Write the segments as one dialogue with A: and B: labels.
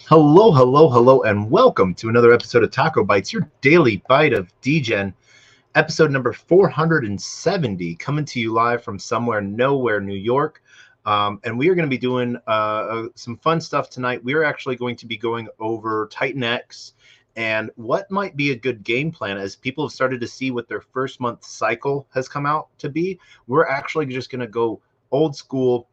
A: Hello, hello, hello, and welcome to another episode of TacoBytes, your daily bite of Degen, episode number 470, coming to you live from somewhere, nowhere, New York. And we are going to be doing some fun stuff tonight. We are actually going to be going over Titan X and what might be a good game plan as people have started to see what their first month cycle has come out to be. We're actually just going to go old school,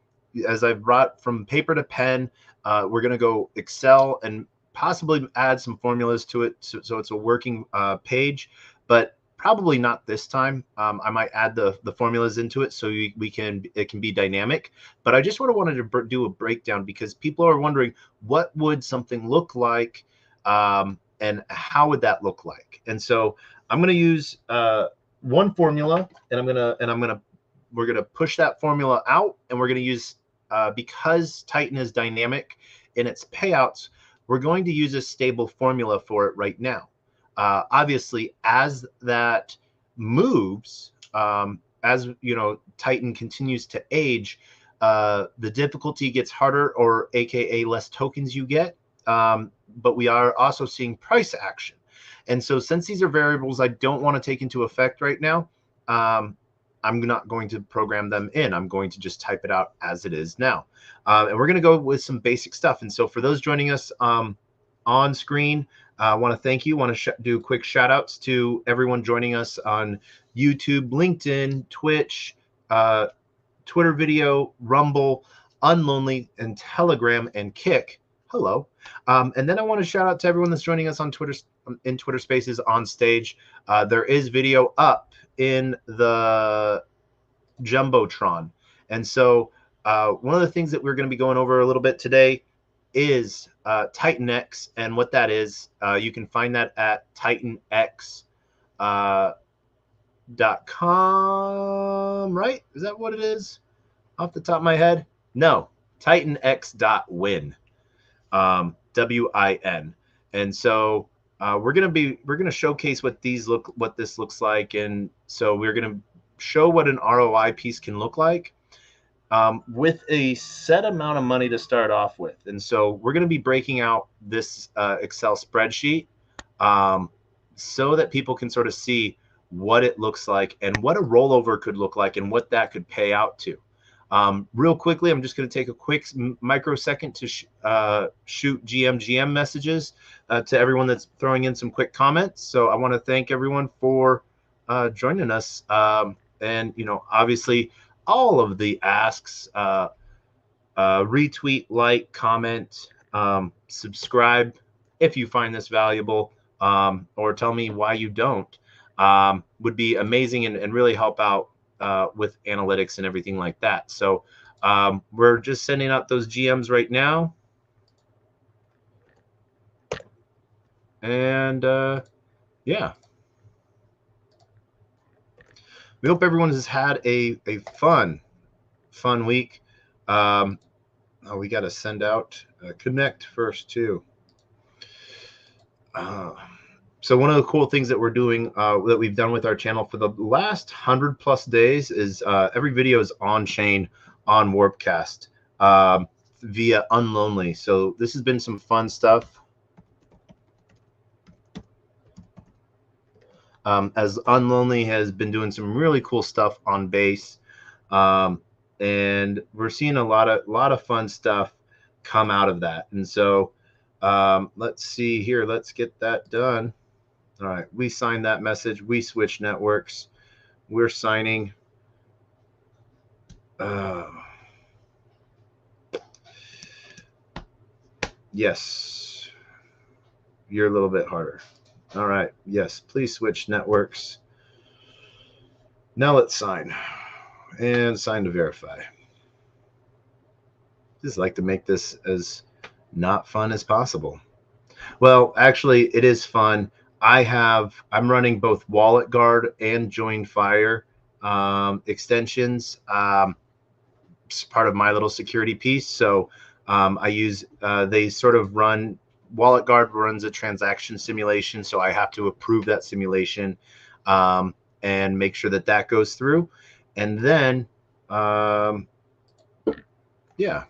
A: as I've brought from paper to pen. We're going to go Excel and possibly add some formulas to it so it's a working page, but probably not this time. I might add the formulas into it so it can be dynamic. But I just wanted to do a breakdown because people are wondering what would something look like and how would that look like. And so I'm going to use one formula, and we're going to push that formula out, and we're going to use because Titan is dynamic in its payouts, we're going to use a stable formula for it right now. Obviously, as that moves, as you know, Titan continues to age, the difficulty gets harder, or AKA less tokens you get. But we are also seeing price action. And so since these are variables I don't want to take into effect right now, I'm not going to program them in. I'm going to just type it out as it is now. And we're going to go with some basic stuff. And so for those joining us on screen, I want to thank you. I want to do quick shout outs to everyone joining us on YouTube, LinkedIn, Twitch, Twitter video, Rumble, Unlonely, and Telegram, and Kick. Hello. And then I want to shout out to everyone that's joining us on Twitter, in Twitter Spaces on stage. There is video up in the Jumbotron. And so one of the things that we're going to be going over a little bit today is Titan X, and what that is. You can find that at titanx.com, right? Is that what it is off the top of my head? No, titanx.win, WIN. And so we're gonna showcase what this looks like, and so we're gonna show what an ROI piece can look like with a set amount of money to start off with. And so we're gonna be breaking out this Excel spreadsheet so that people can sort of see what it looks like and what a rollover could look like and what that could pay out to. Real quickly, I'm just going to take a quick microsecond to shoot GM messages to everyone that's throwing in some quick comments. So I want to thank everyone for joining us. And, you know, obviously all of the asks, retweet, like, comment, subscribe if you find this valuable, or tell me why you don't, would be amazing and really help out with analytics and everything like that. So we're just sending out those GMs right now. And yeah, we hope everyone has had a fun week. Oh, we got to send out connect first too. So one of the cool things that we're doing, that we've done with our channel for the last 100+ days, is every video is on chain on Warpcast via Unlonely. So this has been some fun stuff. As Unlonely has been doing some really cool stuff on base, and we're seeing a lot of fun stuff come out of that. And so let's see here. Let's get that done. All right, we signed that message. We switch networks. We're signing. Yes, you're a little bit harder. All right, yes, please switch networks. Now let's sign, and sign to verify. Just like to make this as not fun as possible. Well, actually, it is fun. I'm running both Wallet Guard and Join Fire extensions. It's part of my little security piece. So I use, they sort of run, Wallet Guard runs a transaction simulation. So I have to approve that simulation. and make sure that that goes through. And then, yeah,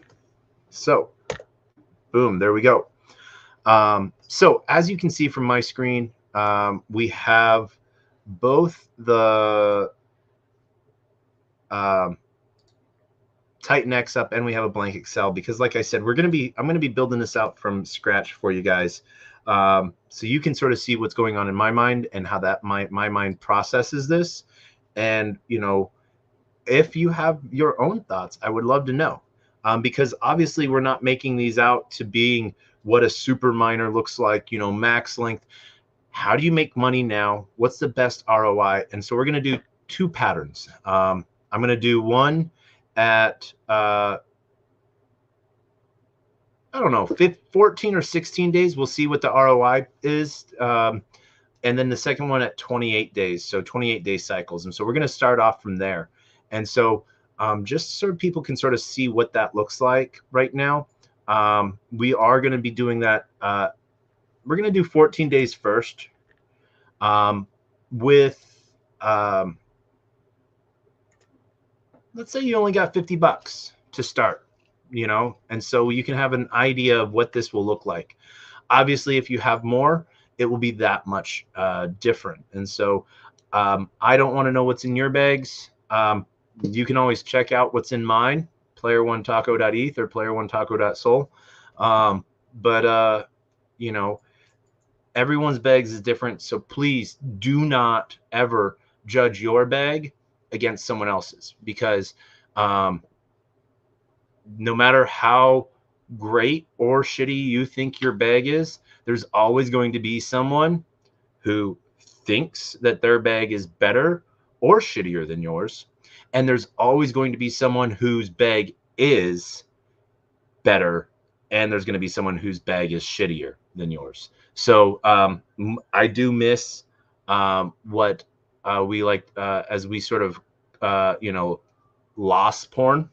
A: so boom, there we go. So as you can see from my screen, we have both the Titan X up and we have a blank Excel because, like I said, I'm going to be building this out from scratch for you guys. So you can sort of see what's going on in my mind and how that my mind processes this. And, you know, if you have your own thoughts, I would love to know. Because obviously we're not making these out to being what a super miner looks like, you know, max length. How do you make money now? What's the best ROI? And so we're going to do two patterns. I'm going to do one at, I don't know, 14 or 16 days. We'll see what the ROI is. And then the second one at 28 days. So 28-day cycles. And so we're going to start off from there. And so just so people can sort of see what that looks like right now, we are going to be doing that. We're going to do 14 days first with, let's say you only got $50 to start, you know, and so you can have an idea of what this will look like. Obviously, if you have more, it will be that much different. And so I don't want to know what's in your bags. You can always check out what's in mine, player1taco.eth or player1taco.sol. But you know, everyone's bags is different. So please do not ever judge your bag against someone else's, because no matter how great or shitty you think your bag is, there's always going to be someone who thinks that their bag is better or shittier than yours. And there's always going to be someone whose bag is better, and there's going to be someone whose bag is shittier than yours. So I do miss what we like as we sort of, you know, loss porn,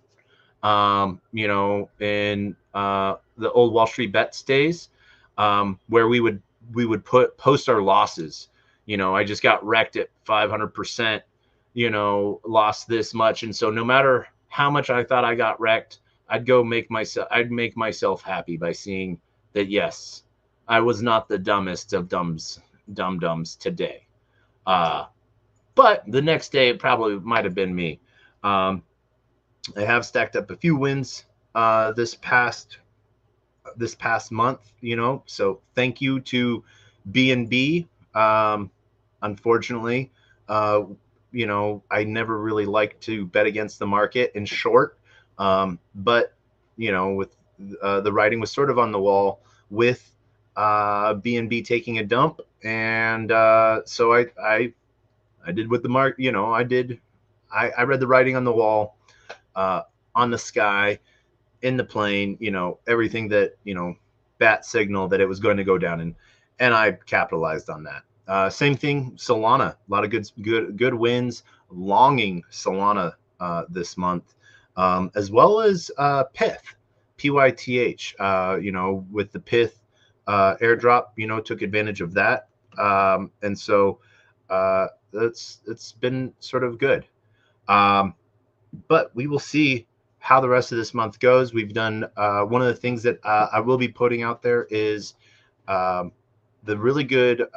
A: you know, in the old Wall Street Bets days, where we would post our losses. You know, I just got wrecked at 500%, you know, lost this much. And so no matter how much I thought I got wrecked, I'd make myself happy by seeing that, yes, I was not the dumbest of dum-dums today. But the next day, it probably might have been me. I have stacked up a few wins this past month, you know. So thank you to B&B. Unfortunately, you know, I never really like to bet against the market in short. But you know, with the writing was sort of on the wall with B&B taking a dump, and so I did what the market, you know, I did. I read the writing on the wall, on the sky, in the plane, you know, everything that, you know, bat signal that it was going to go down, and I capitalized on that. Same thing, Solana, a lot of good wins, longing Solana this month, as well as Pith, PYTH, you know, with the Pith airdrop, you know, took advantage of that. And so it's been sort of good. But we will see how the rest of this month goes. We've done one of the things that I will be putting out there is the really good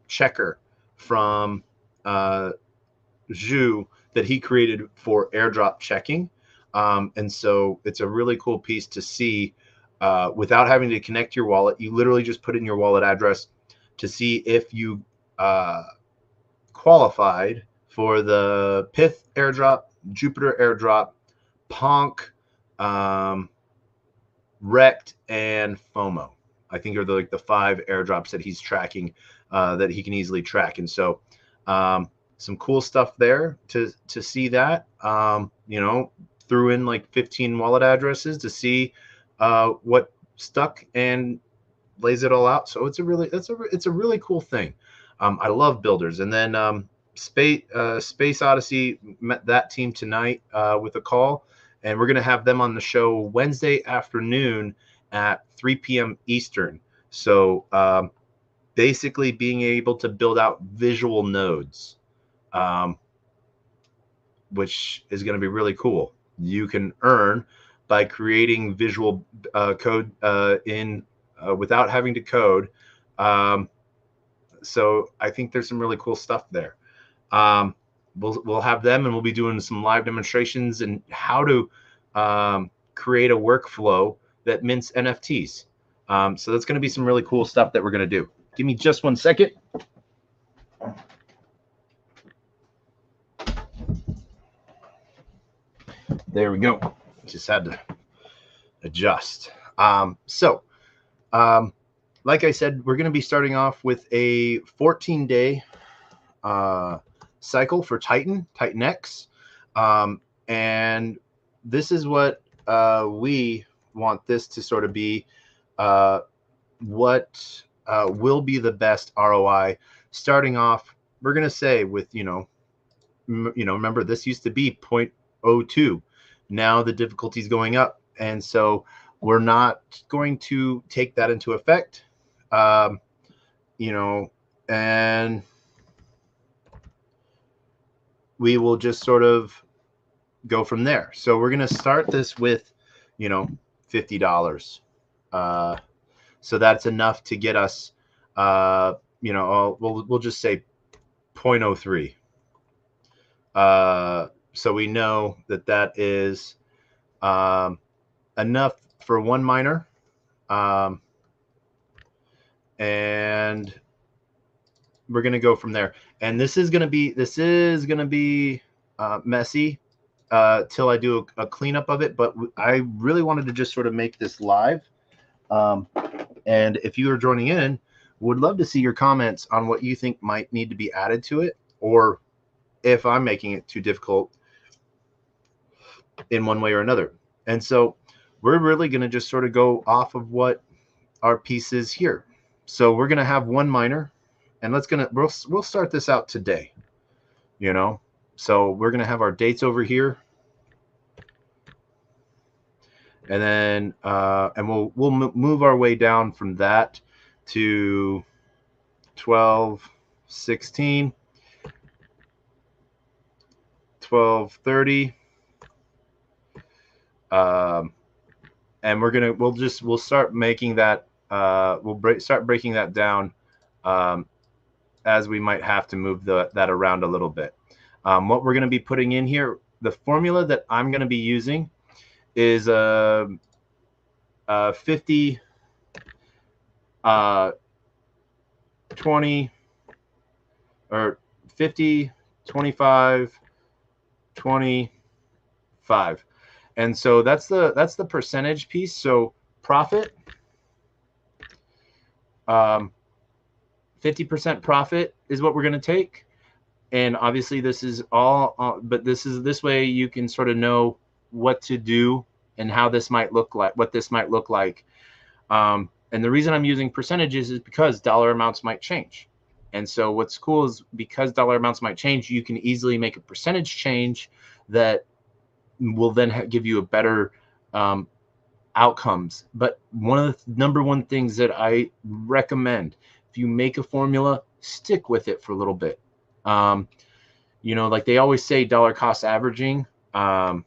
A: checker from Zhu that he created for airdrop checking. And so it's a really cool piece to see without having to connect your wallet. You literally just put in your wallet address to see if you qualified for the Pith airdrop, Jupiter airdrop, Ponk, Rect, and FOMO. I think are like the 5 airdrops that he's tracking, that he can easily track. And so some cool stuff there to see that. You know, threw in like 15 wallet addresses to see what stuck and lays it all out. So it's a really cool thing. I love builders. And then Space Odyssey met that team tonight with a call, and we're going to have them on the show Wednesday afternoon at 3 p.m. Eastern. So basically being able to build out visual nodes, which is going to be really cool. You can earn by creating visual code without having to code. So I think there's some really cool stuff there. We'll have them, and we'll be doing some live demonstrations and how to create a workflow that mints NFTs. So that's going to be some really cool stuff that we're going to do. Give me just 1 second. There we go. Just had to adjust. Like I said, we're going to be starting off with a 14-day cycle for Titan X. And this is what we want this to sort of be, what will be the best ROI. Starting off, we're going to say with, remember this used to be 0.02. Now the difficulty is going up. And so we're not going to take that into effect, and we will just sort of go from there. So we're going to start this with, $50. So that's enough to get us, we'll just say 0.03. So we know that is enough for one miner. And we're going to go from there. And this is going to be messy till I do a cleanup of it. But I really wanted to just sort of make this live. And if you are joining in, would love to see your comments on what you think might need to be added to it, or if I'm making it too difficult in one way or another. And so we're really going to just sort of go off of what our piece is here. So we're going to have one miner, and we'll start this out today, so we're going to have our dates over here, and then and we'll move our way down from that to 12/16, 12/30, and we'll start making that start breaking that down as we might have to move that around a little bit. What we're going to be putting in here, the formula that I'm going to be using is 50, 20, or 50, 25, 25. And so that's the percentage piece. So profit, 50% profit is what we're going to take. And obviously this is all, but this way you can sort of know what to do and how this might look like, what this might look like. And the reason I'm using percentages is because dollar amounts might change. And so what's cool is because dollar amounts might change, you can easily make a percentage change that will then give you a better outcomes. But one of the number one things that I recommend, if you make a formula, stick with it for a little bit. Like they always say, dollar cost averaging, you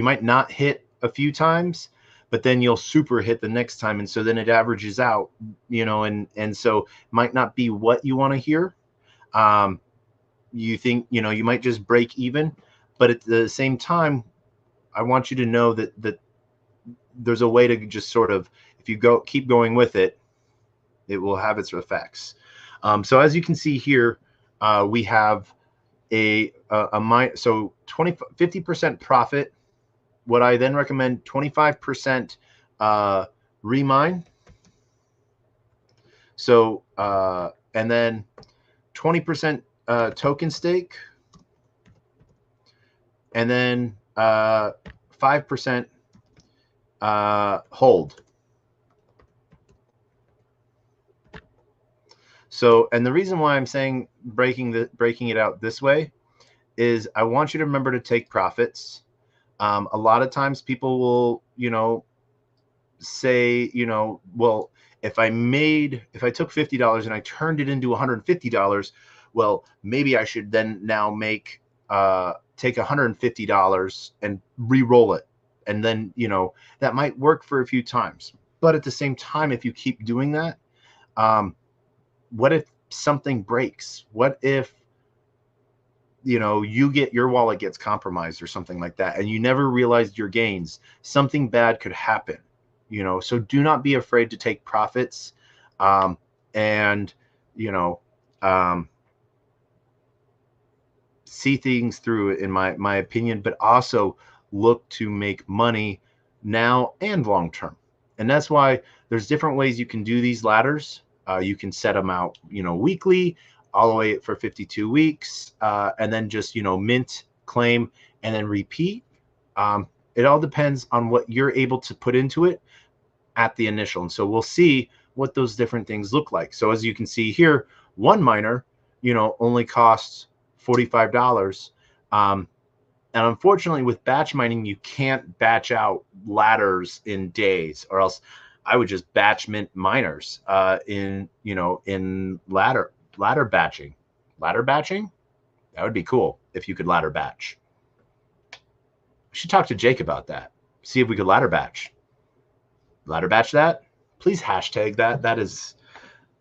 A: might not hit a few times, but then you'll super hit the next time. And so then it averages out, and so it might not be what you want to hear. You think, you might just break even, but at the same time, I want you to know that there's a way to just sort of, if you keep going with it, it will have its effects. So as you can see here, we have so 50% profit. What I then recommend, 25% remine. So and then 20% token stake, and then 5% hold. So, and the reason why I'm saying breaking it out this way is I want you to remember to take profits. A lot of times people will, say, well, if I took $50 and I turned it into $150, well, maybe I should then now take $150 and re-roll it. And then, that might work for a few times. But at the same time, if you keep doing that, what if something breaks? What if, your wallet gets compromised or something like that, and you never realized your gains? Something bad could happen, so do not be afraid to take profits, and, see things through, in my opinion, but also look to make money now and long term. And that's why there's different ways you can do these ladders. You can set them out, weekly, all the way for 52 weeks, and then just, mint, claim, and then repeat. It all depends on what you're able to put into it at the initial. And so we'll see what those different things look like. So as you can see here, one miner, only costs $45. And unfortunately, with batch mining, you can't batch out ladders in days, or else I would just batch mint miners in ladder batching. Ladder batching? That would be cool if you could ladder batch. We should talk to Jake about that. See if we could ladder batch. Ladder batch that? Please hashtag that. That is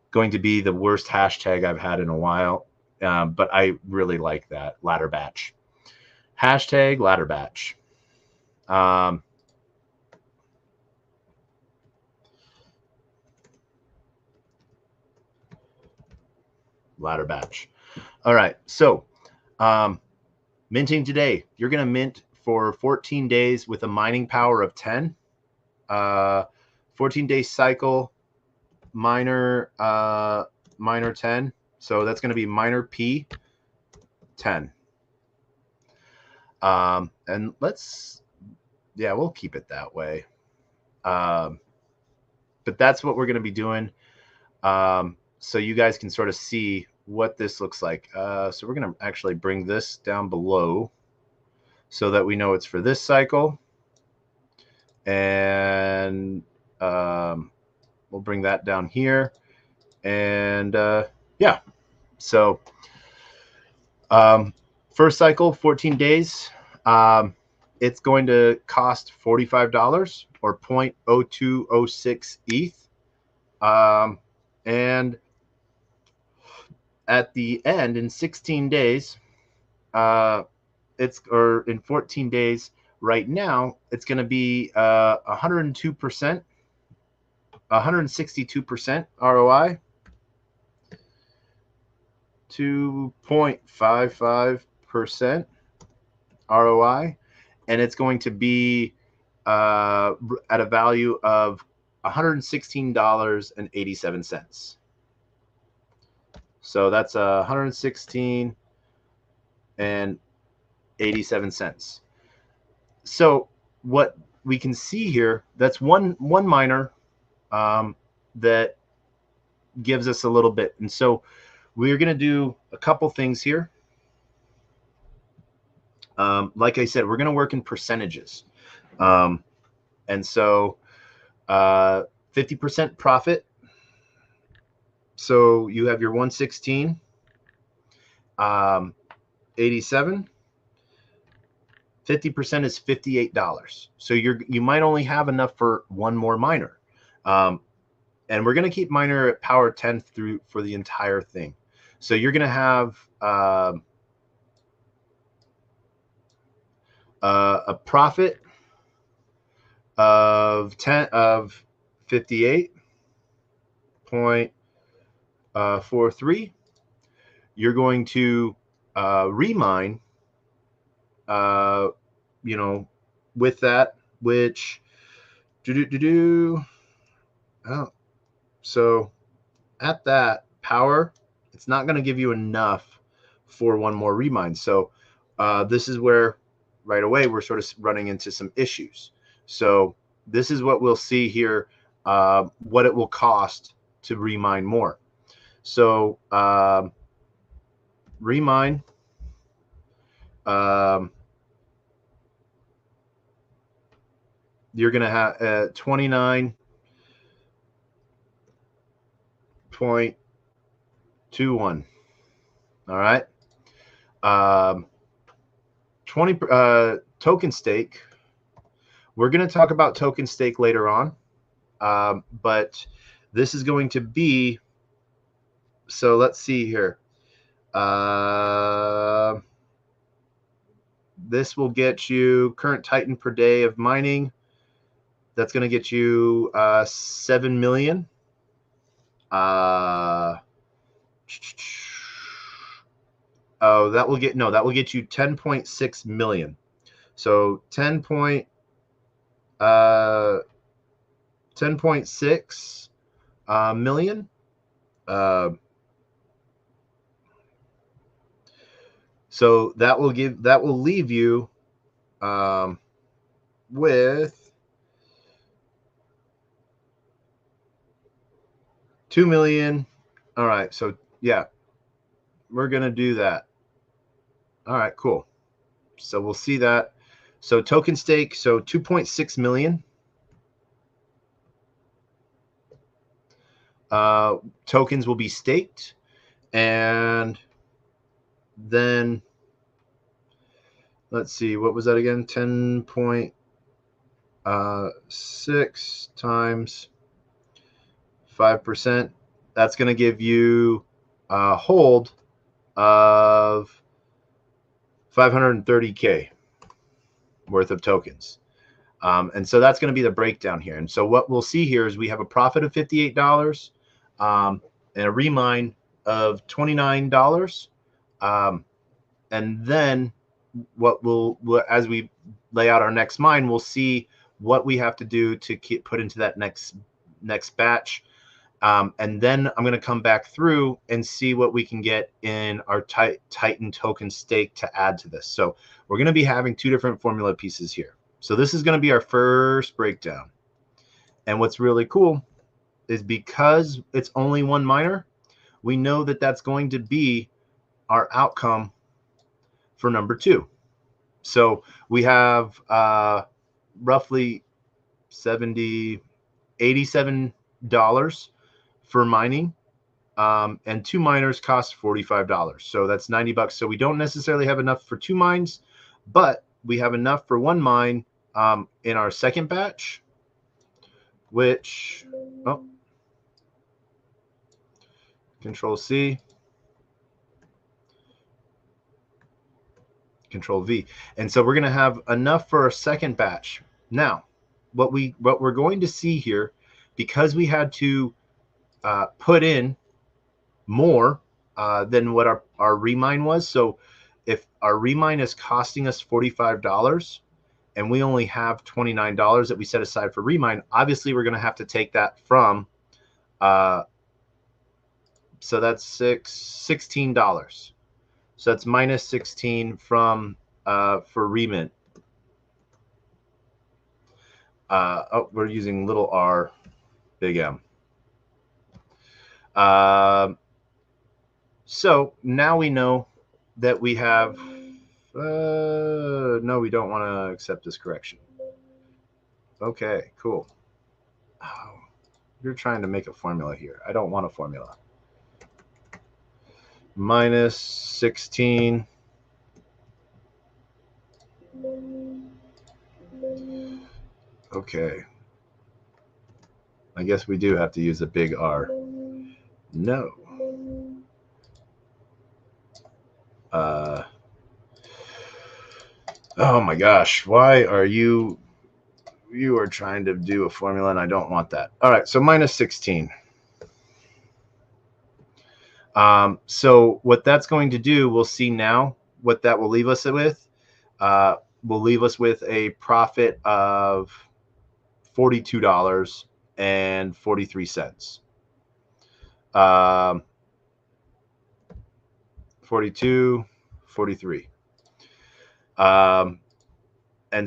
A: going to be the worst hashtag I've had in a while. But I really like that. Ladder batch. Hashtag ladder batch. Ladder batch. All right. So minting today. You're going to mint for 14 days with a mining power of 10. 14-day cycle, miner 10. So that's going to be miner P 10. And we'll keep it that way. But that's what we're going to be doing. So you guys can sort of see what this looks like. So we're going to actually bring this down below so that we know it's for this cycle. And we'll bring that down here. And yeah, so first cycle, 14 days. It's going to cost $45 or 0.0206 ETH. And at the end, in 16 days, in 14 days, right now, it's going to be 102%, 162% ROI, 2.55% ROI, and it's going to be at a value of $116.87. So that's 116.87. So what we can see here, that's one miner that gives us a little bit. And so we're going to do a couple things here. Like I said, we're going to work in percentages. And so 50% profit. So you have your 116, 87. 50% is $58. So you might only have enough for one more miner. And we're going to keep miner at power 10 for the entire thing. So you're going to have a profit of 58.43. You're going to remine, with that, which so at that power, it's not going to give you enough for one more remine. So this is where right away we're sort of running into some issues. So this is what we'll see here, what it will cost to remine more. So remine, you're going to have 29.21. All right. 20 token stake. We're going to talk about token stake later on, but this is going to be, so let's see here. This will get you current Titan per day of mining. That's going to get you 7 million. Oh, that will get, no, that will get you 10.6 million. So 10.6 million. So that will leave you with 2 million. All right. So yeah, we're going to do that. All right, cool. So we'll see that. So token stake, so 2.6 million. Tokens will be staked, and then let's see, what was that again? 10.6 times 5%. That's going to give you a hold of 530K worth of tokens. And so that's going to be the breakdown here. And so what we'll see here is we have a profit of $58 and a remine of $29. And then what as we lay out our next mine, we'll see what we have to do to put into that next batch. And then I'm going to come back through and see what we can get in our Titan token stake to add to this. So we're going to be having two different formula pieces here. So this is going to be our first breakdown. And what's really cool is because it's only one miner, we know that that's going to be our outcome for number 2. So we have roughly $87 for mining, and 2 miners cost $45. So that's $90. So we don't necessarily have enough for 2 mines, but we have enough for 1 mine in our second batch, which, Control C, Control V. And so we're going to have enough for our second batch. Now, what we're going to see here, because we had to put in more than what our remine was. So if our remine is costing us $45 and we only have $29 that we set aside for remine, obviously we're going to have to take that from, so that's $16. So that's minus 16 from for remint. Oh, we're using little r, big M. So now we know that we have, no, we don't want to accept this correction. Okay, cool. Oh, you're trying to make a formula here. I don't want a formula. Minus 16. Okay. I guess we do have to use a big R. No. Oh my gosh. Why are you are trying to do a formula and I don't want that. All right. So minus 16. So what that's going to do, we'll see now what that will leave us with. Will leave us with a profit of $42.43. 42, 43. And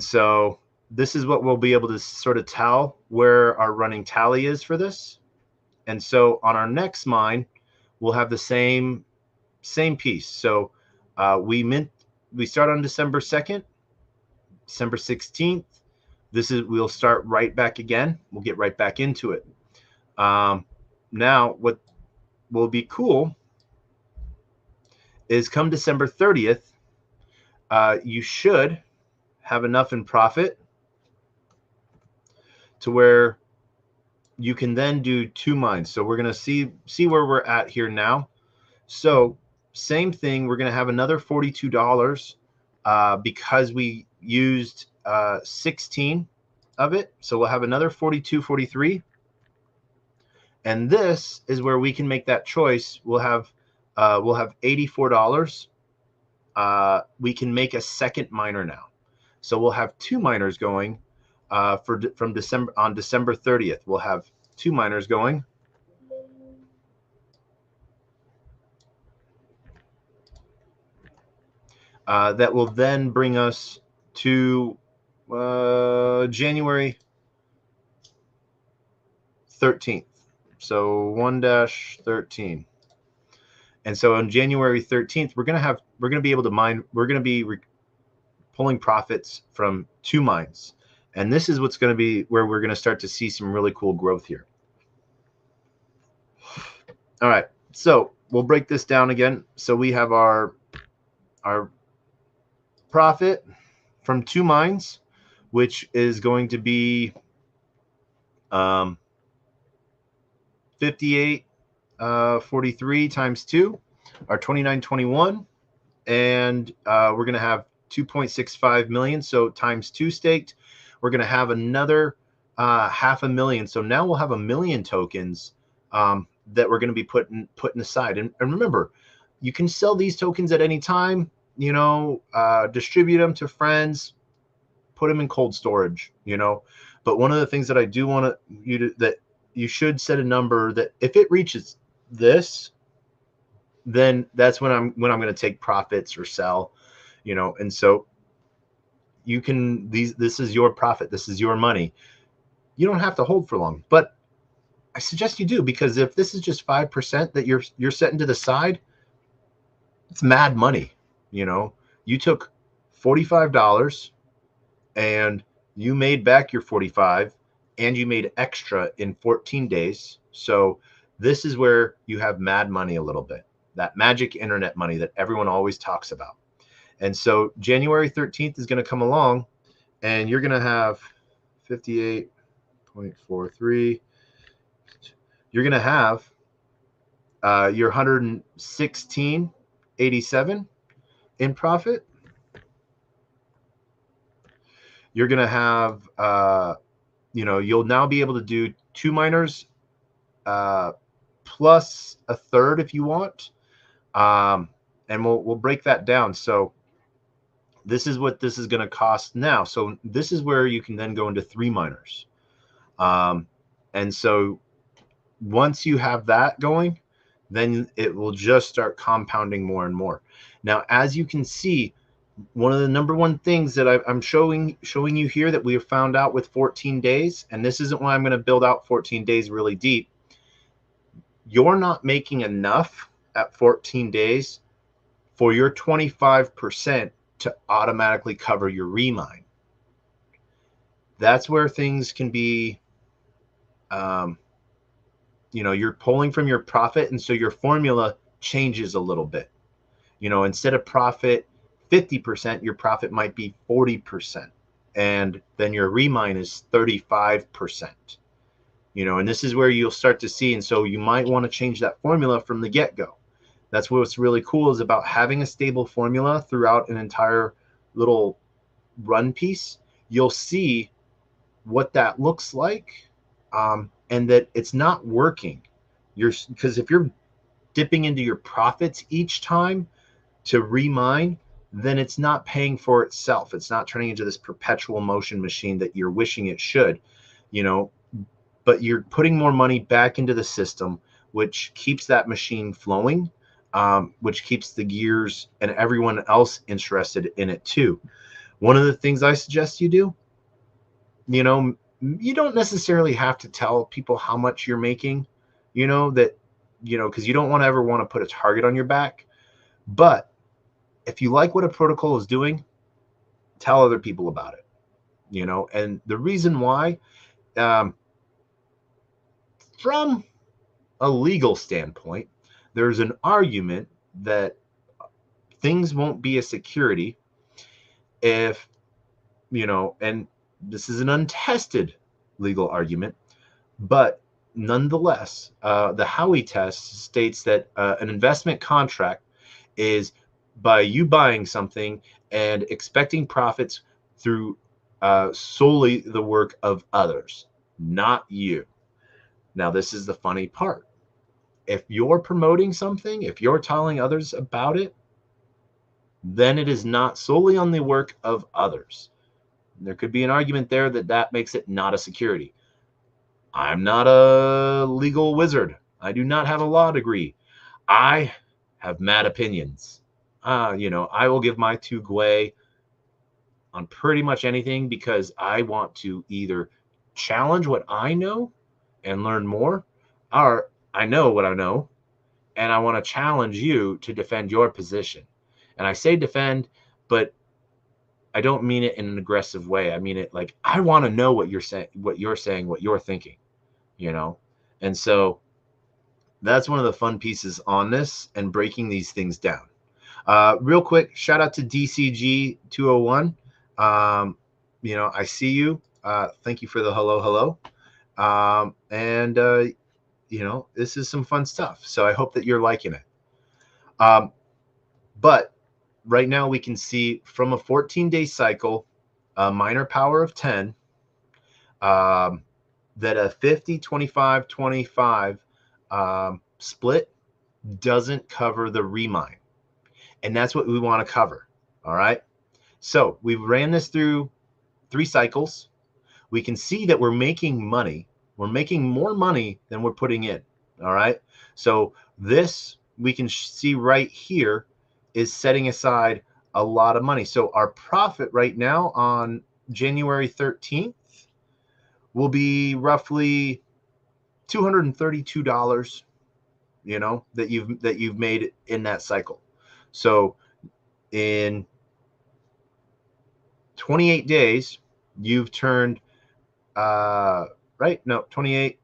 A: so this is what we'll be able to sort of tell where our running tally is for this. And so on our next mine, we'll have the same piece. So we start on December 2nd, December 16th. we'll start right back again. We'll get right back into it. Now, what will be cool is come December 30th, you should have enough in profit to where you can then do 2 mines. So we're going to see where we're at here now. So same thing, we're going to have another $42 because we used 16 of it. So we'll have another 42, 43. And this is where we can make that choice. We'll have $84. We can make a second miner now. So we'll have 2 miners going from December 30th. We'll have 2 miners going. That will then bring us to January 13th. So 1-13. And so on January 13th, we're going to be able to mine. We're going to be pulling profits from 2 mines. And this is what's going to be where we're going to start to see some really cool growth here. All right. So we'll break this down again. So we have our profit from 2 mines, which is going to be 58.43 times 2, or 29.21, and we're going to have 2.65 million. So times 2 staked, we're going to have another 500,000. So now we'll have 1 million tokens that we're going to be putting aside. And remember, you can sell these tokens at any time. You know, distribute them to friends, put them in cold storage. You know, but one of the things that I do want that you should set a number that if it reaches this, then that's when I'm going to take profits or sell. You know, and so you can this is your profit. This is your money. You don't have to hold for long, but I suggest you do, because if this is just 5% that you're setting to the side, it's mad money. You know, you took $45 and you made back your 45 and you made extra in 14 days. So this is where you have mad money a little bit, that magic internet money that everyone always talks about. And so January 13th is going to come along and you're going to have 58.43. You're going to have your 116.87 in profit. You're going to have, you know, you'll now be able to do 2 miners plus a third if you want. And we'll break that down. So this is what this is going to cost now. So this is where you can then go into 3 miners. And so once you have that going, then it will just start compounding more and more. Now, as you can see, one of the number one things that I'm showing you here that we have found out with 14 days, and this isn't why I'm going to build out 14 days really deep. You're not making enough at 14 days for your 25% to automatically cover your remine. That's where things can be, you know, you're pulling from your profit, and so your formula changes a little bit. You know, instead of profit 50%, your profit might be 40%, and then your remine is 35%. You know, and this is where you'll start to see, and so you might want to change that formula from the get-go. That's what's really cool is about having a stable formula throughout an entire little run piece. You'll see what that looks like, and that it's not working. Because if you're dipping into your profits each time to remine, then it's not paying for itself. It's not turning into this perpetual motion machine that you're wishing it should, you know, but you're putting more money back into the system, which keeps that machine flowing, which keeps the gears and everyone else interested in it too. One of the things I suggest you do, you know, you don't necessarily have to tell people how much you're making, you know, that, you know, because you don't want to put a target on your back. But if you like what a protocol is doing, tell other people about it. you know. And the reason why, from a legal standpoint, there's an argument that things won't be a security if, you know, and this is an untested legal argument, but nonetheless, the Howey test states that an investment contract is by you buying something and expecting profits through solely the work of others, not you. Now, this is the funny part. If you're promoting something, if you're telling others about it, then it is not solely on the work of others. There could be an argument there that that makes it not a security. I'm not a legal wizard. I do not have a law degree. I have mad opinions. You know, I will give my two gway on pretty much anything because I want to either challenge what I know and learn more, or I know what I know and I want to challenge you to defend your position. And I say defend, but I don't mean it in an aggressive way. I mean it like I want to know what you're saying, what you're thinking, you know? And so that's one of the fun pieces on this and breaking these things down. Real quick, shout out to DCG 201. You know, I see you. Thank you for the hello. You know, this is some fun stuff. So I hope that you're liking it. But right now we can see from a 14-day cycle, a minor power of 10, that a 50, 25, 25 split doesn't cover the remine. And that's what we want to cover. All right. So we ran this through 3 cycles. We can see that we're making money. We're making more money than we're putting in. All right. So this we can see right here is setting aside a lot of money. So our profit right now on January 13th will be roughly $232, you know, that you've made in that cycle. So in 28 days, you've turned, 28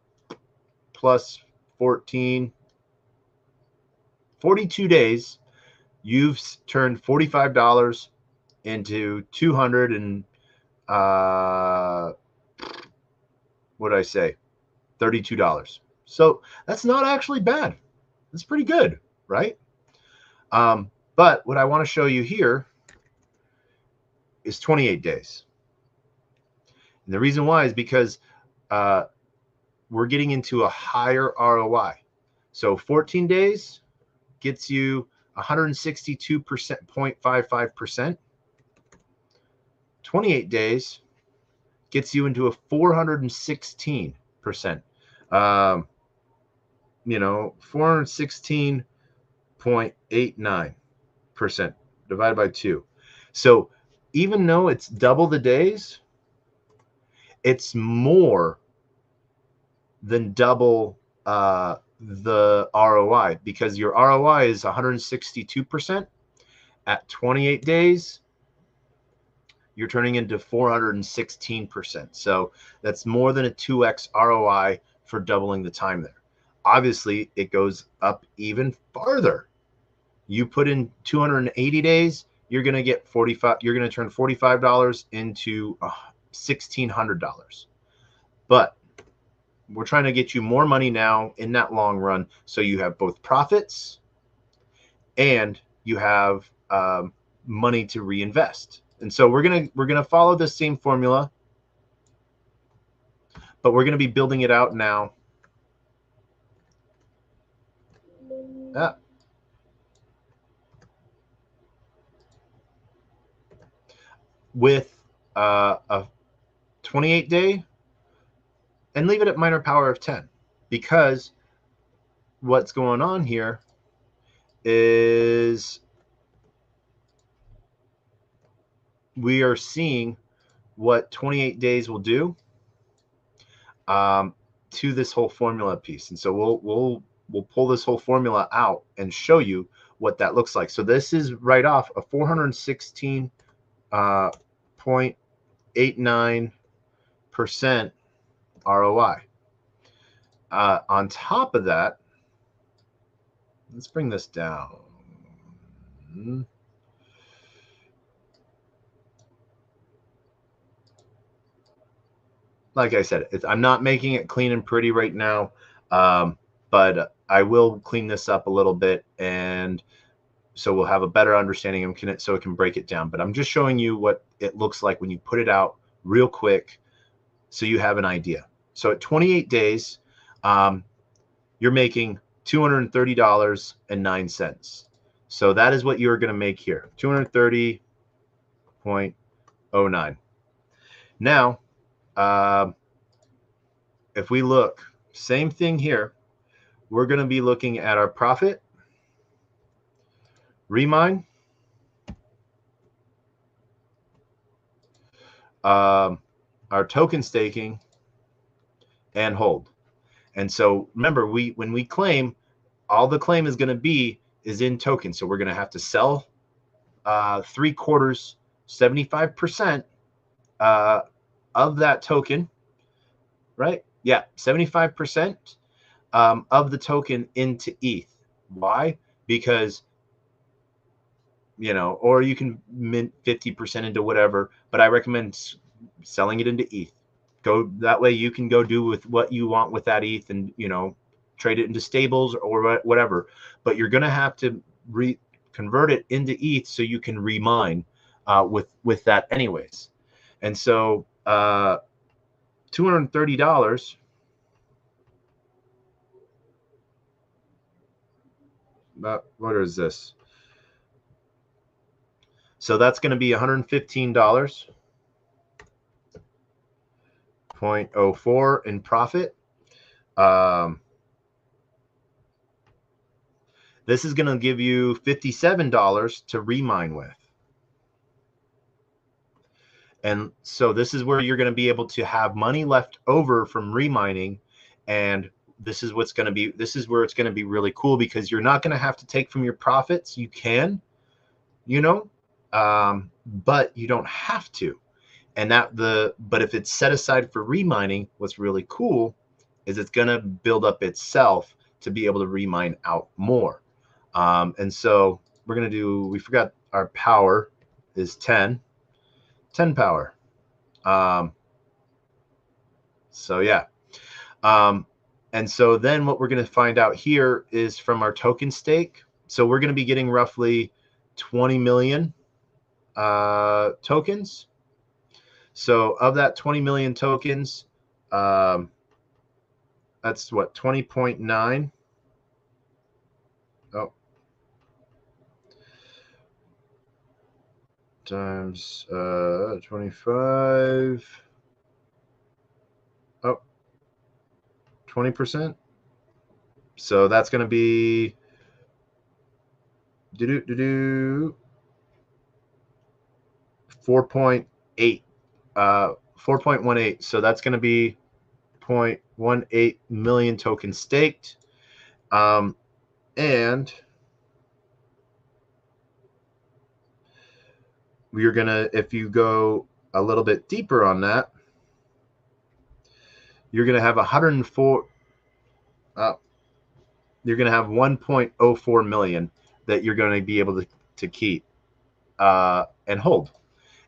A: plus 14, 42 days, you've turned $45 into 200 and, what did I say? $32. So that's not actually bad. That's pretty good, right? But what I want to show you here is 28 days. And the reason why is because we're getting into a higher ROI. So 14 days gets you 162.55%. 28 days gets you into a 416%. You know, 416.89% divided by 2. So even though it's double the days, it's more than double the ROI, because your ROI is 162%. At 28 days, you're turning into 416%. So that's more than a 2x ROI for doubling the time there. Obviously, it goes up even farther. You put in 280 days, you're going to get 45. You're going to turn $45 into $1,600. But we're trying to get you more money now in that long run, so you have both profits and you have money to reinvest. And so we're gonna follow the same formula, but we're gonna be building it out now. With a 28 day, and leave it at minor power of 10, because what's going on here is we are seeing what 28 days will do to this whole formula piece. And so we'll pull this whole formula out and show you what that looks like. So this is right off a 416 point 0.89% ROI. On top of that, let's bring this down. Like I said, I'm not making it clean and pretty right now, but I will clean this up a little bit, and so we'll have a better understanding of it, so it can break it down. But I'm just showing you what it looks like when you put it out real quick, so you have an idea. So at 28 days, you're making $230.09. So that is what you're going to make here, 230.09. Now, if we look, same thing here, we're going to be looking at our profit, remine, our token staking, and hold. And so remember, when we claim, all the claim is going to be is in tokens. So we're going to have to sell 3/4, 75% of that token, right? Yeah, 75% of the token into ETH. Why? Because, you know, or you can mint 50% into whatever, but I recommend selling it into ETH. Go that way, you can go do with what you want with that ETH, and, you know, trade it into stables or whatever. But you're going to have to convert it into ETH so you can remine with that anyways. And so $230. What is this? So that's going to be $115.04 in profit. This is going to give you $57 to remine with. And so this is where you're going to be able to have money left over from remining. And this is what's going to be, this is where it's going to be really cool, because you're not going to have to take from your profits. You can, you know, but you don't have to. And but if it's set aside for remining, what's really cool is it's going to build up itself to be able to remine out more. And so we're going to do, we forgot our power is 10 power. So yeah. And so then what we're going to find out here is from our token stake. So we're going to be getting roughly 20 million tokens. So of that 20 million tokens, that's what, 20.9. Oh, times 25. Oh, 20%. So that's going to be 4.8. 4.18. So that's going to be 0.18 million tokens staked. And you're going to, if you go a little bit deeper on that, you're going to have 104. You're going to have 1.04 million that you're going to be able to keep and hold.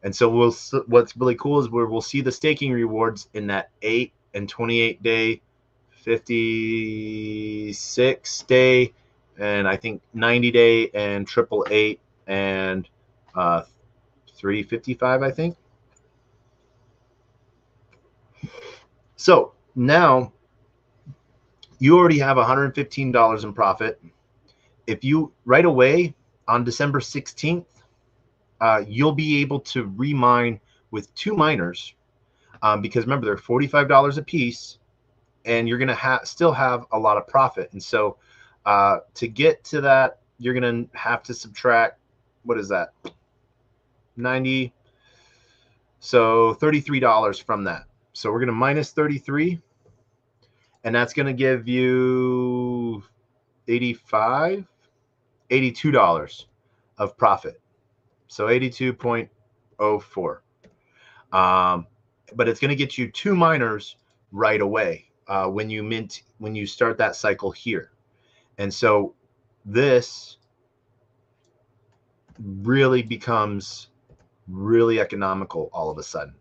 A: And so what's really cool is where we'll see the staking rewards in that 8 and 28 day, 56 day, and I think 90 day, and 888 and 355, I think. So now you already have $115 in profit. If you right away on December 16th, you'll be able to remine with 2 miners, because remember, they're $45 a piece, and you're going to still have a lot of profit. And so to get to that, you're going to have to subtract, what is that, 90, so $33 from that. So we're going to minus 33, and that's going to give you $82 of profit. So 82.04. But it's going to get you 2 miners right away when you start that cycle here. And so this really becomes really economical all of a sudden.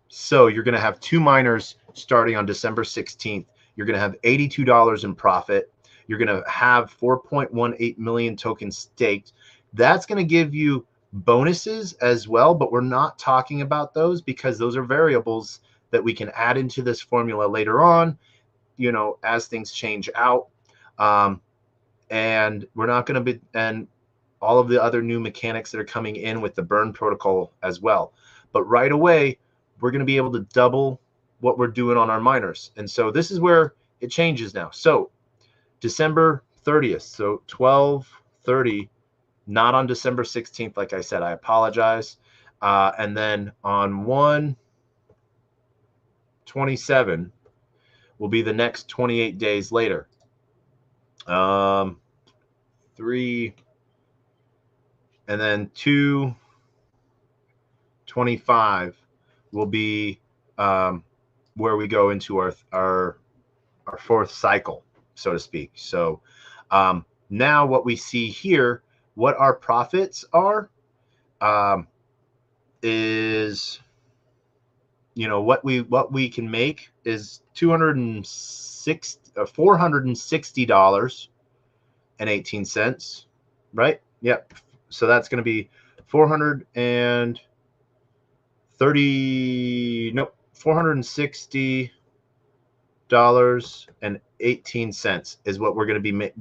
A: So you're going to have 2 miners starting on December 16th. You're going to have $82 in profit. You're going to have 4.18 million tokens staked. That's going to give you bonuses as well, but we're not talking about those because those are variables that we can add into this formula later on, you know, as things change out. And we're not going to be, and all of the other new mechanics that are coming in with the burn protocol as well. But right away, we're going to be able to double what we're doing on our miners. And so this is where it changes now. So December 30th, so 12/30, not on December 16th, like I said, I apologize. And then on 1/27 will be the next 28 days later. 3, and then 2/25 will be where we go into our 4th cycle, so to speak. So now what we see here, what our profits are, is, you know, what we can make is $460.18, right? Yep. So that's going to be $460.18 is what we're going to be,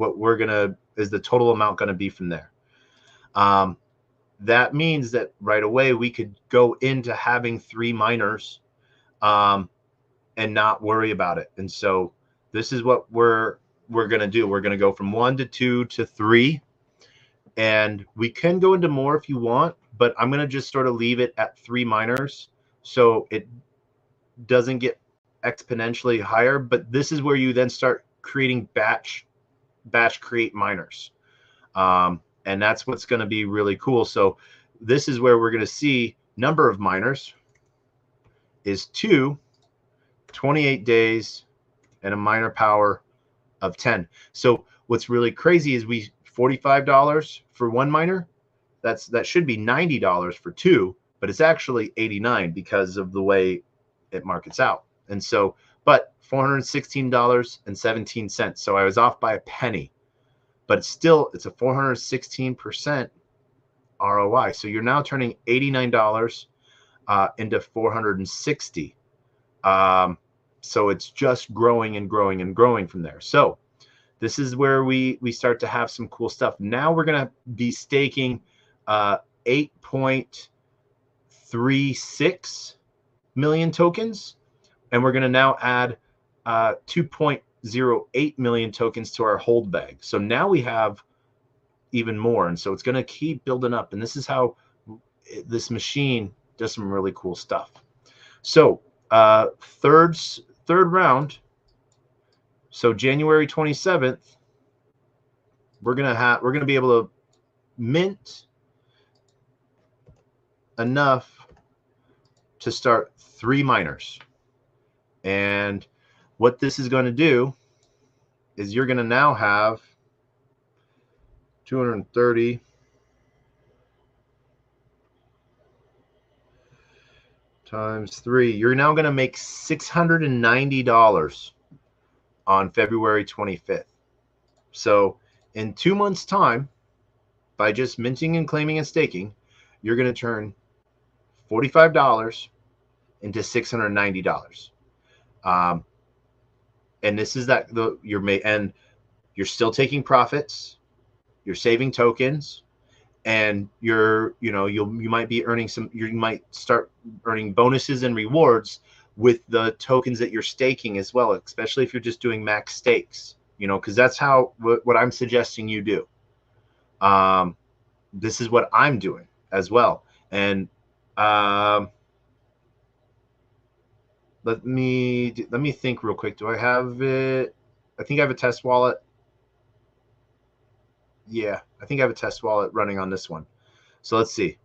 A: is the total amount going to be from there. That means that right away we could go into having 3 miners and not worry about it. And so this is what we're going to do. We're going to go from 1 to 2 to 3, and we can go into more if you want, but I'm going to just sort of leave it at 3 miners so it doesn't get exponentially higher. But this is where you then start creating batch create miners. And that's what's going to be really cool. So this is where we're going to see number of miners is 2, 28 days, and a miner power of 10. So what's really crazy is $45 for 1 miner. That should be $90 for 2, but it's actually $89 because of the way it markets out. And so, but $416.17. So I was off by a penny, but it's a 416% ROI. So you're now turning $89 into $460. So it's just growing and growing and growing from there. So this is where we start to have some cool stuff. Now we're going to be staking 8.36 million tokens, and we're going to now add 2.08 million tokens to our hold bag. So now we have even more, and so it's going to keep building up. And this is how this machine does some really cool stuff. So third round. So January 27th, we're gonna be able to mint enough to start 3 miners. And what this is going to do is you're going to now have 230 times 3. You're now going to make $690 on February 25th. So in 2 months' time, by just minting and claiming and staking, you're going to turn $45 into $690. And this is and you're still taking profits, you're saving tokens, and you might be earning you might start earning bonuses and rewards with the tokens that you're staking as well, especially if you're just doing max stakes, because that's what I'm suggesting you do. This is what I'm doing as well. And let me think real quick. Do I have it? I think I have a test wallet. Yeah, I think I have a test wallet running on this one. So let's see.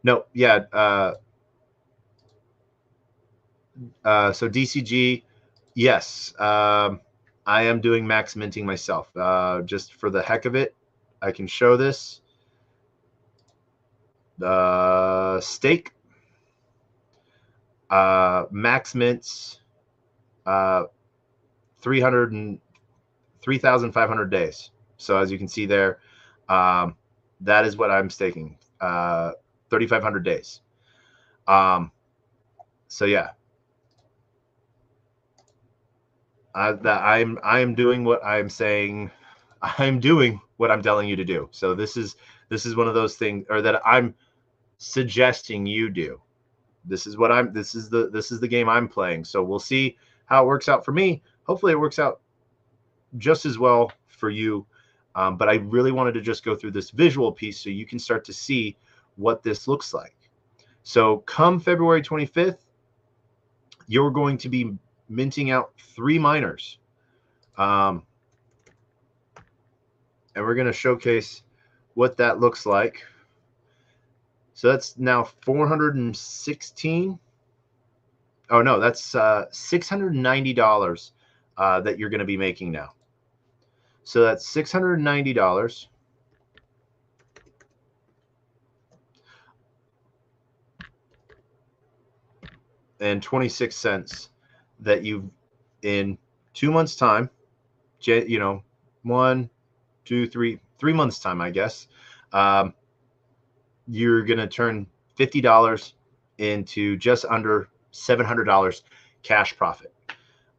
A: No, yeah. So DCG, yes. I am doing max minting myself. Just for the heck of it, I can show this. The stake, max mints, 3,500 days. So as you can see there, that is what I'm staking, 3,500 days. So yeah, I am doing what I'm saying. I'm doing what I'm telling you to do. So this is one of those things, or that I'm suggesting you do. This is the game I'm playing. So we'll see how it works out for me. Hopefully it works out just as well for you. But I really wanted to just go through this visual piece so you can start to see what this looks like. So come February 25th, you're going to be minting out 3 miners. And we're going to showcase what that looks like. So that's now 416. Oh no, that's $690 that you're going to be making now. So that's $690. And 26 cents that you've, in 2 months time, you know, 1, 2, 3 months time, I guess, you're going to turn $50 into just under $700 cash profit.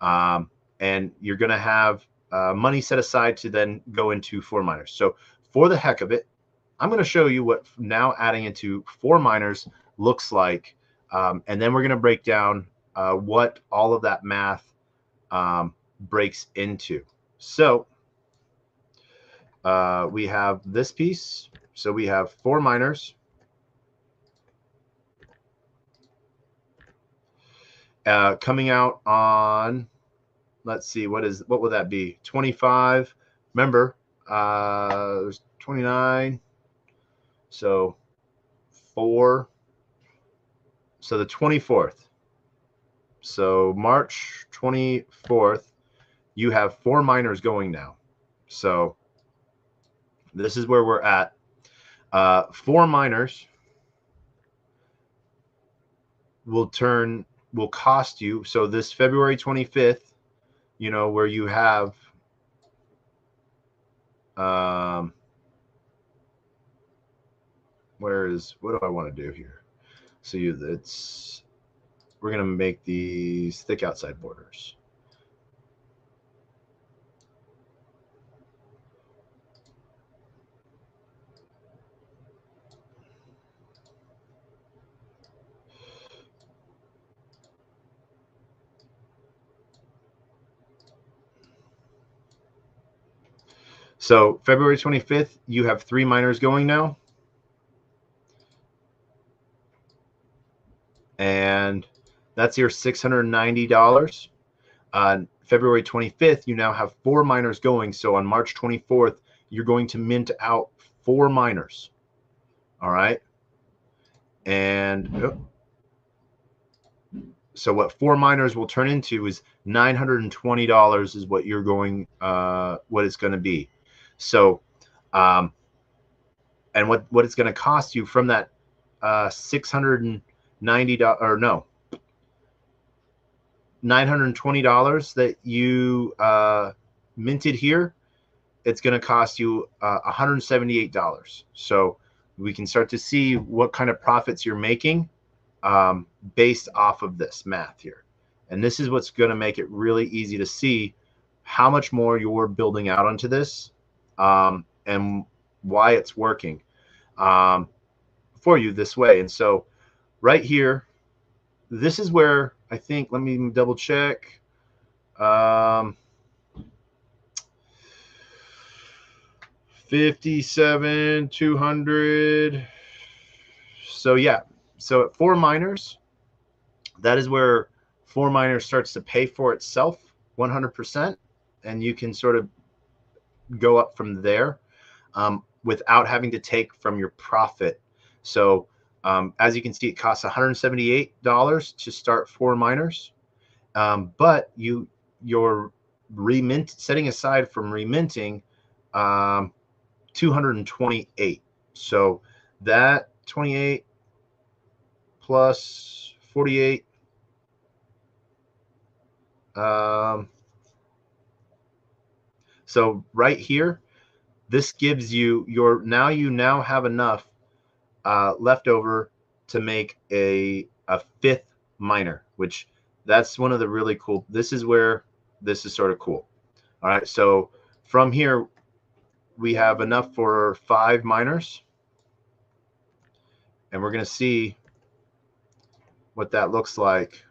A: And you're going to have money set aside to then go into 4 miners. So for the heck of it, I'm going to show you what now adding into 4 miners looks like. And then we're going to break down what all of that math breaks into. So we have this piece. So we have 4 miners. Coming out on, let's see, what will that be? 25. Remember, there's 29. So 4. So the 24th. So March 24th, you have 4 miners going now. So this is where we're at. 4 miners will cost you. So this February 25th, you know, where you have what do I want to do here? So we're going to make these thick outside borders. So February 25th, you have 3 miners going now. And that's your $690. On February 25th, you now have 4 miners going. So on March 24th, you're going to mint out 4 miners. All right. And so what 4 miners will turn into is $920 is what you're going, what it's going to be. So, and what it's going to cost you from that $690, or no, $920 that you minted here, it's going to cost you $178. So we can start to see what kind of profits you're making based off of this math here. And this is what's going to make it really easy to see how much more you're building out onto this and why it's working for you this way. And so right here, this is where I think, let me double check. 57, 200. So yeah, so at 4 miners, that is where 4 miners starts to pay for itself 100%. And you can sort of go up from there without having to take from your profit. So As you can see, it costs $178 to start 4 miners. But you're setting aside from reminting 228. So that 28 plus 48, so right here, this gives you you now have enough left over to make a 5th miner, which that's one of the really cool. This is where this is sort of cool. All right, so from here we have enough for 5 miners, and we're going to see what that looks like.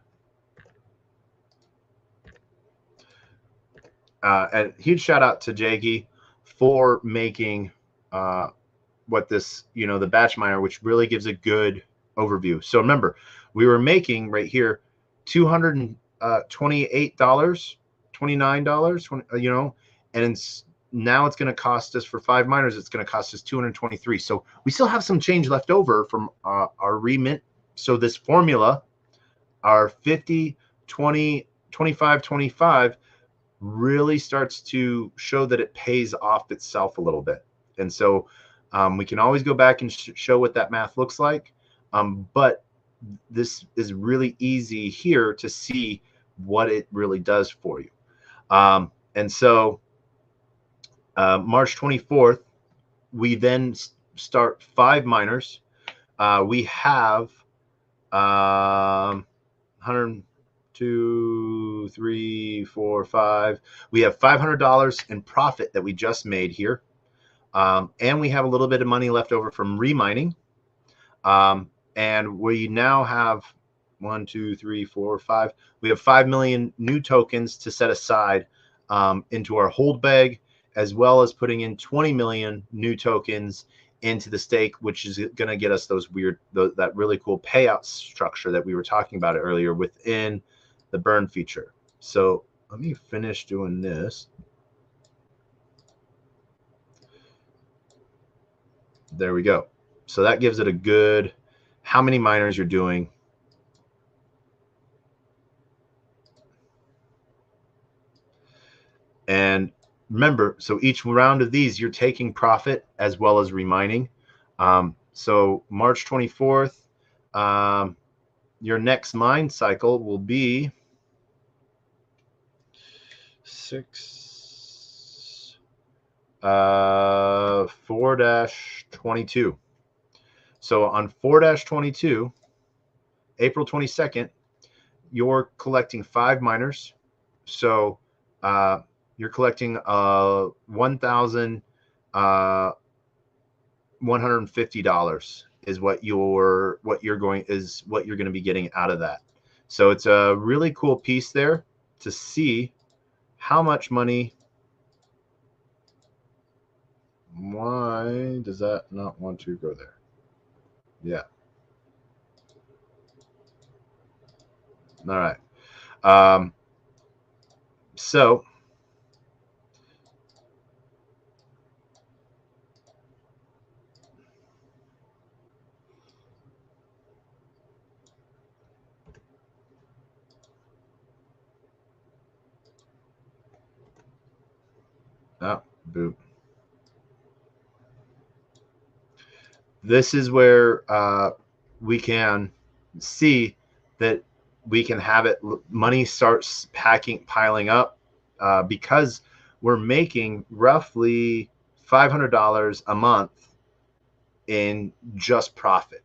A: And huge shout out to Jaggy for making what this, the batch miner, which really gives a good overview. So remember, we were making right here $228, $29, and now it's going to cost us for 5 miners. It's going to cost us 223. So we still have some change left over from our remint. So this formula, our 50, 20, 25, 25, really starts to show that it pays off itself a little bit. And so we can always go back and show what that math looks like. But this is really easy here to see what it really does for you. And so March 24th, we then start 5 miners. We have 100, 2, 3, 4, 5. We have $500 in profit that we just made here. And we have a little bit of money left over from remining. And we now have 1, 2, 3, 4, 5. We have 5 million new tokens to set aside into our hold bag, as well as putting in 20 million new tokens into the stake, which is going to get us that really cool payout structure that we were talking about earlier within the burn feature. So let me finish doing this. There we go. So that gives it a good how many miners you're doing. And remember, so each round of these, you're taking profit as well as remining. So March 24th, your next mine cycle will be 4-22. So on 4-22, April 22nd, you're collecting 5 miners. So you're collecting $1,150 is what you're going to be getting out of that. So it's a really cool piece there to see how much money. Why does that not want to go there? Yeah. All right. So boot. This is where we can see that we can have it. Money starts piling up because we're making roughly $500 a month in just profit.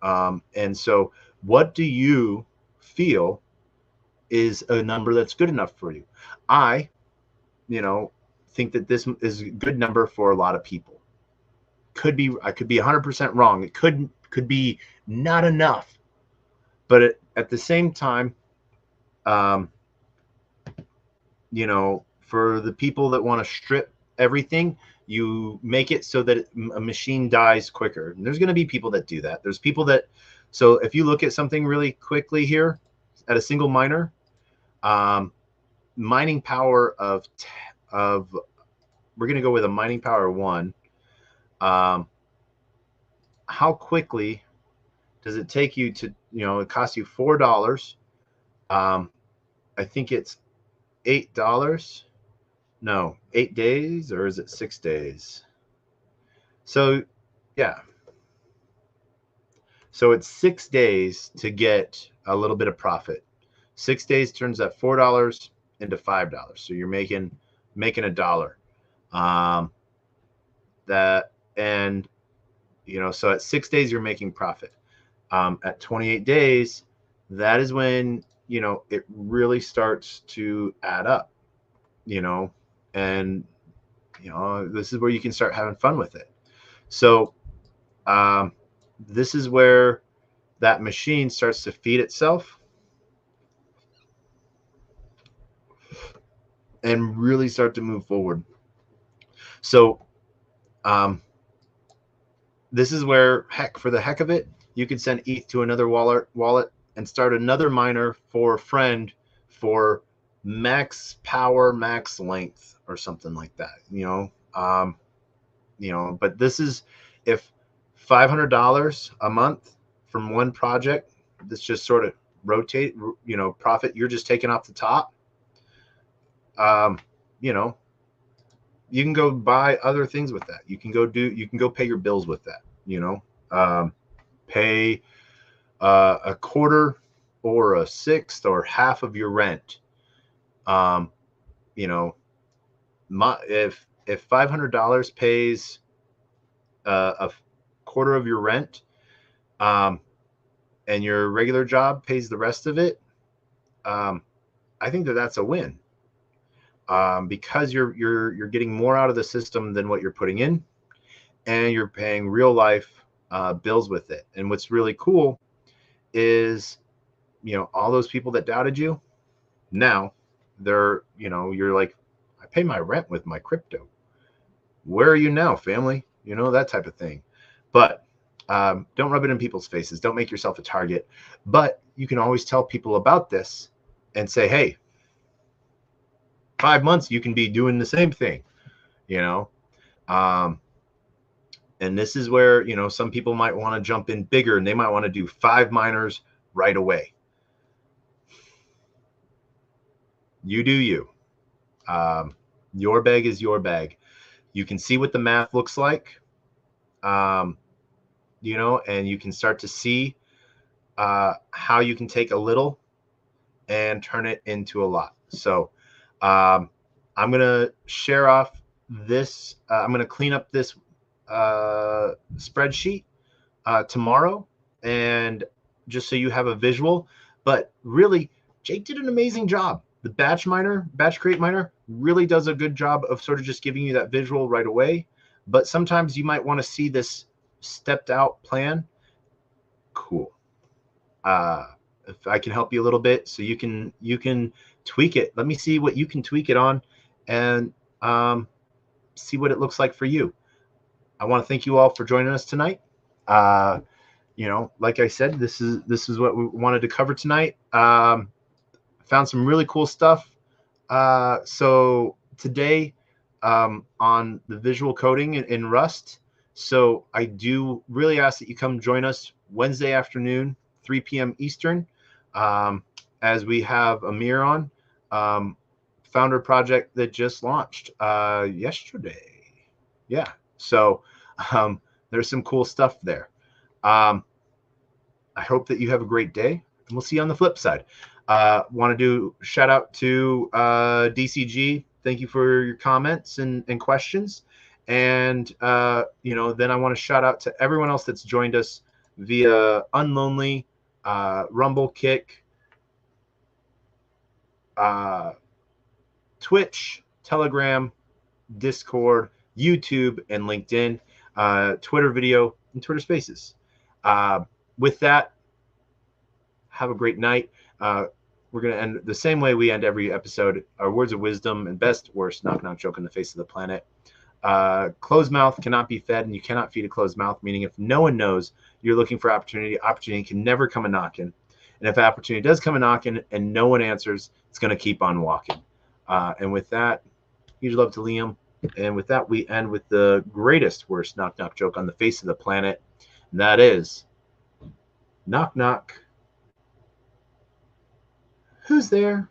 A: And so, what do you feel is a number that's good enough for you? I think that this is a good number for a lot of people. I could be 100% wrong. It could be not enough, but at the same time, for the people that want to strip everything, you make it so that a machine dies quicker. And there's going to be people that do that. There's people that, so if you look at something really quickly here at a single miner, mining power of we're going to go with a mining power 1. How quickly does it take you to, it costs you $4. I think it's $8. No, 8 days, or is it 6 days? So, yeah. So it's 6 days to get a little bit of profit. 6 days turns that $4 into $5. So you're making $1. And so at 6 days you're making profit. At 28 days, that is when it really starts to add up. And this is where you can start having fun with it. So this is where that machine starts to feed itself and really start to move forward. So this is where, heck, for the heck of it, you can send ETH to another wallet and start another miner for a friend for max power, max length, or something like that. But this is, if $500 a month from one project, this just sort of rotate, profit, you're just taking off the top. You can go buy other things with that. You can go pay your bills with that. Pay a quarter or a sixth or half of your rent. If $500 pays a quarter of your rent, and your regular job pays the rest of it, I think that's a win. Because you're getting more out of the system than what you're putting in, and you're paying real life bills with it. And what's really cool is, all those people that doubted you, now they're, you're like, I pay my rent with my crypto. Where are you now, family? That type of thing. But don't rub it in people's faces. Don't make yourself a target. But you can always tell people about this and say, hey, 5 months, you can be doing the same thing, and this is where, some people might want to jump in bigger, and they might want to do 5 miners right away. You do you. Your bag is your bag. You can see what the math looks like, and you can start to see how you can take a little and turn it into a lot. So I'm going to share off this. I'm going to clean up this spreadsheet tomorrow, and just so you have a visual. But really, Jake did an amazing job. The batch create miner really does a good job of sort of just giving you that visual right away. But sometimes you might want to see this stepped out plan. Cool. If I can help you a little bit, so you can tweak it. Let me see what you can tweak it on, and see what it looks like for you. I want to thank you all for joining us tonight. Like I said, this is what we wanted to cover tonight. Found some really cool stuff. So today, on the visual coding in Rust. So I do really ask that you come join us Wednesday afternoon, 3 p.m. Eastern, as we have Amir on, founder project that just launched yesterday. Yeah. So there's some cool stuff there. I hope that you have a great day, and we'll see you on the flip side. Want to do shout out to DCG. Thank you for your comments and questions. And then I want to shout out to everyone else that's joined us via Unlonely, Rumble, Kick, Twitch, Telegram, Discord, YouTube, and LinkedIn, Twitter video, and Twitter Spaces. With that, have a great night. We're going to end the same way we end every episode. Our words of wisdom and best, worst, knock joke on the face of the planet. Closed mouth cannot be fed, and you cannot feed a closed mouth, meaning if no one knows you're looking for opportunity can never come a knocking. And if opportunity does come a knocking and no one answers, it's going to keep on walking. And with that, huge love to Liam. And with that, we end with the greatest, worst, knock joke on the face of the planet. And that is, Knock, knock. Who's there?